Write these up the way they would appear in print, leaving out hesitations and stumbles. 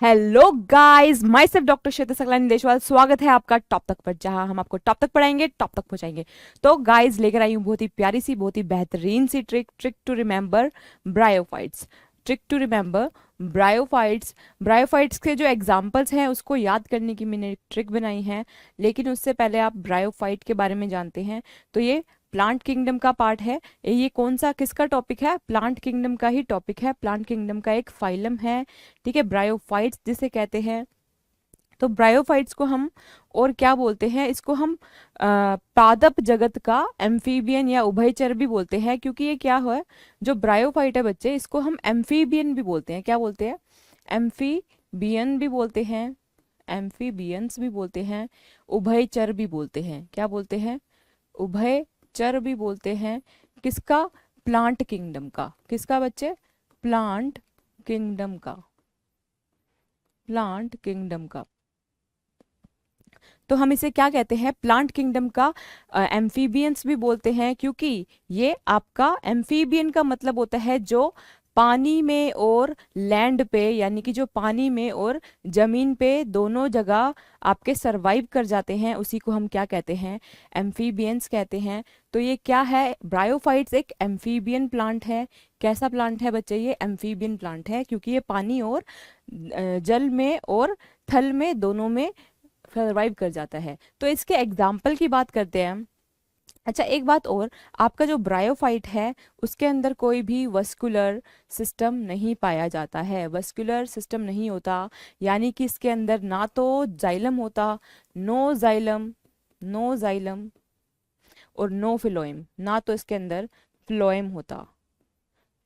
Hello guys, myself doctor Shweta Saklani Deshwal. स्वागत है आपका टॉप तक पर, जहां हम आपको टॉप तक पढ़ाएंगे, टॉप तक पहुंचाएंगे। तो गाइस, लेकर आई हूं बहुत ही प्यारी सी, बहुत ही बेहतरीन सी trick to remember bryophytes. Trick to remember bryophytes. Bryophytes के जो एग्जांपल्स हैं उसको याद करने की मैंने एक ट्रिक बनाई है, लेकिन उससे पहले आप ब्रायोफाइट के बारे में जानते हैं। तो ये प्लांट किंगडम का पार्ट है। ये कौन सा किसका टॉपिक है? प्लांट किंगडम का ही टॉपिक है। प्लांट किंगडम का एक फाइलम है, ठीक है, ब्रायोफाइट्स जिसे कहते हैं। तो ब्रायोफाइट्स को हम और क्या बोलते हैं? इसको हम पादप जगत का एम्फीबियन या उभयचर भी बोलते हैं, क्योंकि ये क्या है, जो ब्रायोफाइट है बच्चे, इसको हम एम्फीबियन भी बोलते हैं। क्या बोलते हैं? एम्फीबियन भी बोलते हैं, एम्फीबियंस भी बोलते हैं, उभयचर भी बोलते हैं। क्या बोलते हैं? उभयचर भी बोलते हैं। किसका? प्लांट किंगडम का। किसका बच्चे? प्लांट किंगडम का। प्लांट किंगडम का। तो हम इसे क्या कहते हैं? प्लांट किंगडम का एम्फीबियंस भी बोलते हैं, क्योंकि ये आपका एम्फीबियन का मतलब होता है जो पानी में और लैंड पे, यानी कि जो पानी में और जमीन पे दोनों जगह आपके सरवाइव कर जाते हैं, उसी को हम क्या कहते हैं? एम्फीबियंस कहते हैं। तो ये क्या है? ब्रायोफाइट्स एक एम्फीबियन प्लांट है। कैसा प्लांट है बच्चे? ये एम्फीबियन प्लांट है, क्योंकि ये पानी और जल में और थल में दोनों में सर्वाइव कर जाता है। तो इसके एग्जाम्पल की बात करते हैं हम। अच्छा, एक बात और, आपका जो ब्रायोफाइट है उसके अंदर कोई भी वस्कुलर सिस्टम नहीं पाया जाता है। वस्कुलर सिस्टम नहीं होता, यानी कि इसके अंदर ना तो जाइलम होता, नो जाइलम, नो जाइलम, और नो फ्लोएम। ना तो इसके अंदर फ्लोएम होता,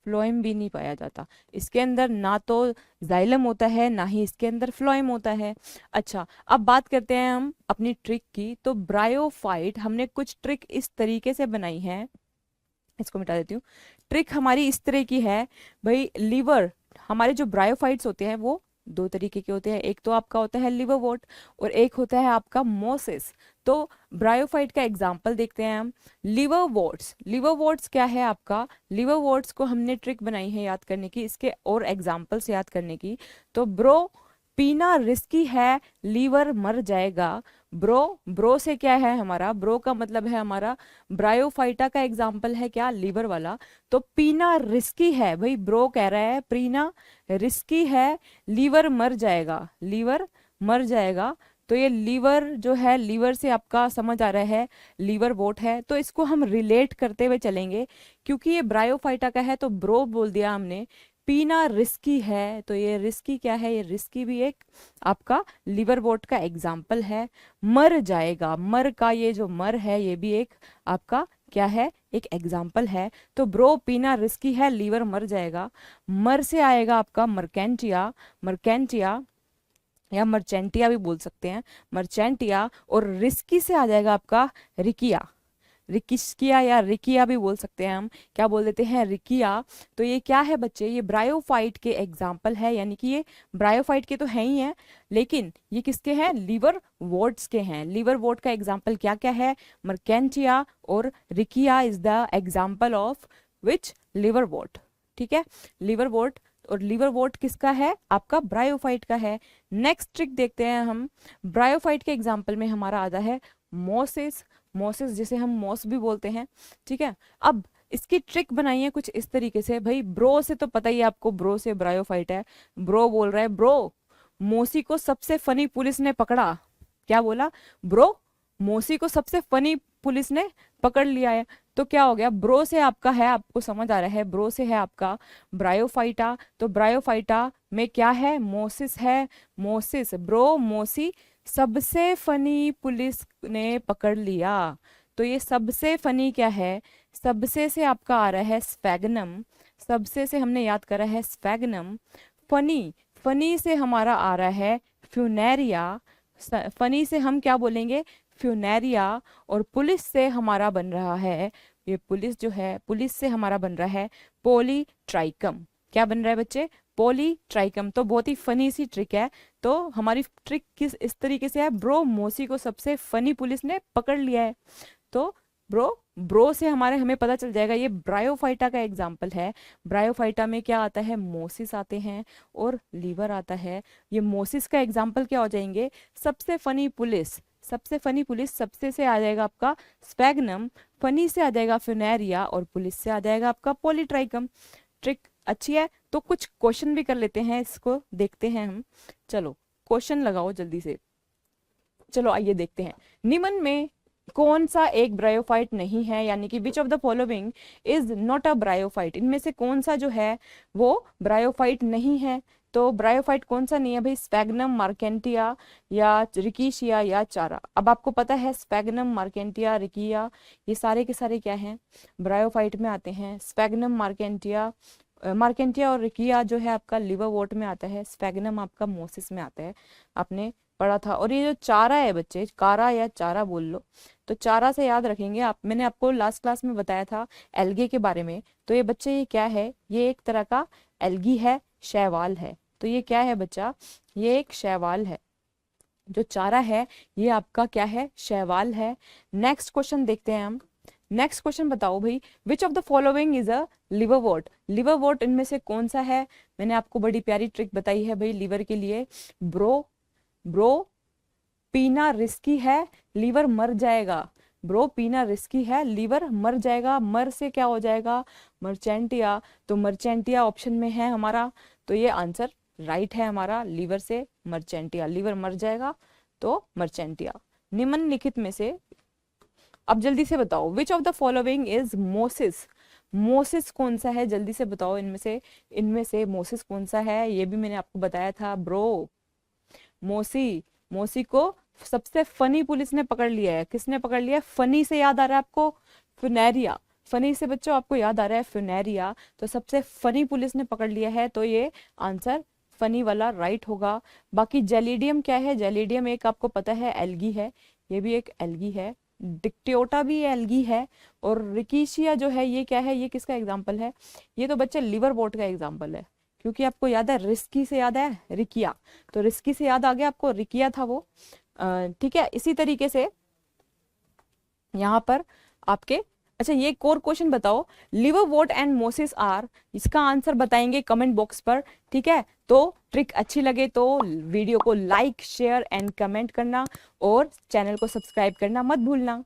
फ्लोएम भी नहीं पाया जाता। इसके अंदर ना तो जाइलम होता है, ना ही इसके अंदर फ्लोएम होता है। अच्छा, अब बात करते हैं हम अपनी ट्रिक की। तो ब्रायोफाइट हमने कुछ ट्रिक इस तरीके से बनाई है, इसको मिटा देती हूँ। ट्रिक हमारी इस तरह की है भाई। लीवर, हमारे जो ब्रायोफाइट्स होते हैं वो दो तरीके के होते हैं। एक तो आपका होता है लिवरवॉर्ट और एक होता है आपका मोसिस। तो ब्रायोफाइट का एग्जांपल देखते हैं हम। लिवरवॉर्ट्स, लिवरवॉर्ट्स क्या है आपका? लिवरवॉर्ट्स को हमने ट्रिक बनाई है याद करने की, इसके और एग्जांपल्स याद करने की। तो ब्रो, पीना रिस्की है, लीवर मर जाएगा। ब्रो, ब्रो से क्या है हमारा? ब्रो का मतलब है हमारा ब्रायोफाइटा का एग्जाम्पल है क्या? लीवर वाला। तो पीना रिस्की है भाई, ब्रो कह रहा है पीना रिस्की है, लीवर मर जाएगा, लीवर मर जाएगा। तो ये लीवर जो है, लीवर से आपका समझ आ रहा है लीवर वोट है, तो इसको हम रिलेट करते हुए चलेंगे। क्योंकि ये ब्रायोफाइटा का है तो ब्रो बोल दिया हमने। पीना रिस्की है, तो ये रिस्की क्या है? ये रिस्की भी एक आपका लिवर वोट का एग्जाम्पल है। मर जाएगा, मर का ये जो मर है ये भी एक आपका क्या है? एक एग्जाम्पल है। तो ब्रो पीना रिस्की है, लीवर मर जाएगा। मर से आएगा आपका मर्केंटिया, मर्केंटिया या मर्चेंटिया भी बोल सकते हैं, मर्चेंटिया। और रिस्की से आ जाएगा आपका रिकिया, रिकिस्किया या रिकिया भी बोल सकते हैं हम। क्या बोल देते हैं? रिकिया। तो ये क्या है बच्चे? ये ब्रायोफाइट के एग्जाम्पल है, यानी कि ये ब्रायोफाइट के तो हैं ही हैं, लेकिन ये किसके हैं? लीवर वोट्स के हैं। लीवर वोट का एग्जाम्पल क्या क्या है? मर्केंटिया और Riccia is the example of which? Liver vote. ठीक है, लिवर वोट। और लिवर वोट किसका है? आपका ब्रायोफाइट का है। नेक्स्ट ट्रिक देखते हैं हम। ब्रायोफाइट के एग्जाम्पल में हमारा आता है मोसिस, मोसिस जिसे हम मॉस भी बोलते हैं। ठीक है, अब इसकी ट्रिक बनाई है कुछ इस तरीके से। भाई ब्रो से तो पता ही है आपको, ब्रो से ब्रायोफाइट है। ब्रो बोल रहा है, ब्रो मोसी को सबसे फनी पुलिस ने पकड़ा। क्या बोला? ब्रो मोसी को सबसे फनी पुलिस ने पकड़ लिया है। तो क्या हो गया? ब्रो से आपका है, आपको समझ आ रहा है, ब्रो से है आपका ब्रायोफाइटा। तो ब्रायोफाइटा में क्या है? मोसिस है। मोसिस, ब्रो मोसी सबसे फनी पुलिस ने पकड़ लिया। तो ये सबसे फनी क्या है? सबसे से आपका आ रहा है स्फैगनम, सबसे से हमने याद करा है स्फैगनम। फनी, फनी से हमारा आ रहा है फ्यूनेरिया, फनी से हम क्या बोलेंगे? फ्यूनेरिया। और पुलिस से हमारा बन रहा है, ये पुलिस जो है, पुलिस से हमारा बन रहा है पोलीट्राइकम। क्या बन रहा है बच्चे? पोलीट्राइकम। तो बहुत ही फनी सी ट्रिक है। तो हमारी ट्रिक किस इस तरीके से है, ब्रो मोसी को सबसे फनी पुलिस ने पकड़ लिया है। तो ब्रो, ब्रो से हमें पता चल जाएगा ये ब्रायोफाइटा का एग्जाम्पल है। ब्रायोफाइटा में क्या आता है, मोसिस आते हैं और लीवर आता है। ये मोसिस का एग्जाम्पल क्या हो जाएंगे, सबसे फनी पुलिस, सबसे फनी पुलिस, सबसे से आ जाएगा आपका स्पैग्नम, फनी से आ जाएगा फ्यूनेरिया और पुलिस से आ जाएगा आपका पॉलीट्राइकम। ट्रिक अच्छी है। तो कुछ क्वेश्चन भी कर लेते हैं, इसको देखते हैं हम। चलो क्वेश्चन लगाओ जल्दी से। चलो आइए देखते हैं, निम्न में कौन सा एक ब्रायोफाइट नहीं है, यानी कि विच of the following is not a bryophyte, इनमें से कौन सा जो है वो ब्रायोफाइट नहीं है। तो ब्रायोफाइट कौन सा नहीं है भाई, स्पैग्नम, मार्केंटिया या रिकीशिया या चारा। अब आपको पता है स्पैग्नम, मार्केंटिया, रिकिया ये सारे के सारे क्या हैं, ब्रायोफाइट में आते हैं। स्पैग्नम, मार्केंटिया, मार्केंटिया और रिकिया जो है आपका लिवरवोर्ट में आता है। स्पैग्नम आपका मोसिस में आता है, आपने पढ़ा था। और ये जो चारा है बच्चे, कारा या चारा बोल लो, तो चारा से याद रखेंगे आप, मैंने आपको लास्ट क्लास में बताया था एल्गे के बारे में। तो ये बच्चे ये क्या है, ये एक तरह का एल्गी है, शैवाल है। तो ये क्या है बच्चा, ये एक शैवाल है। जो चारा है ये आपका क्या है, शैवाल है। नेक्स्ट क्वेश्चन देखते हैं हम। नेक्स्ट क्वेश्चन बताओ भाई, which of the following is a liverwort, liverwort इनमें से कौन सा है। मैंने आपको बड़ी प्यारी ट्रिक बताई है भाई लीवर के लिए। ब्रो, ब्रो पीना रिस्की है, लीवर मर जाएगा। ब्रो पीना रिस्की है, लीवर मर जाएगा। मर से क्या हो जाएगा, मर्चेंटिया। तो मर्चेंटिया ऑप्शन में है हमारा, तो ये आंसर राइट है हमारा, लीवर से मर्चेंटिया, लीवर मर जाएगा तो मर्चेंटिया। निम्नलिखित में से अब जल्दी से बताओ, which of the following is mosses, mosses कौन सा है, जल्दी से बताओ इनमें से मोसिस कौन सा है। ये भी मैंने आपको बताया था ब्रो। मोसी, मोसी को सबसे फनी पुलिस ने पकड़ लिया है। किसने पकड़ लिया है, फनी से याद आ रहा है आपको, फ्यूनेरिया। फनी से बच्चों आपको याद आ रहा है फ्यूनेरिया, तो सबसे फनी पुलिस ने पकड़ लिया है, तो ये आंसर फनी वाला राइट होगा। बाकी जेलिडियम क्या है, जेलिडियम एक आपको पता है एल्गी है, ये भी एक एल्गी है। डिक्टियोटा भी एल्गी है। और रिकीशिया जो है ये क्या है, ये किसका एग्जाम्पल है, ये तो बच्चे लिवर बोट का एग्जाम्पल है। क्योंकि आपको याद है रिस्की से याद है रिकिया, तो रिस्की से याद आ गया आपको, रिकिया था वो। ठीक है, इसी तरीके से यहाँ पर आपके, अच्छा ये एक और क्वेश्चन बताओ, लिवर वोट एंड मोसिस आर, इसका आंसर बताएंगे कमेंट बॉक्स पर। ठीक है, तो ट्रिक अच्छी लगे तो वीडियो को लाइक, शेयर एंड कमेंट करना और चैनल को सब्सक्राइब करना मत भूलना।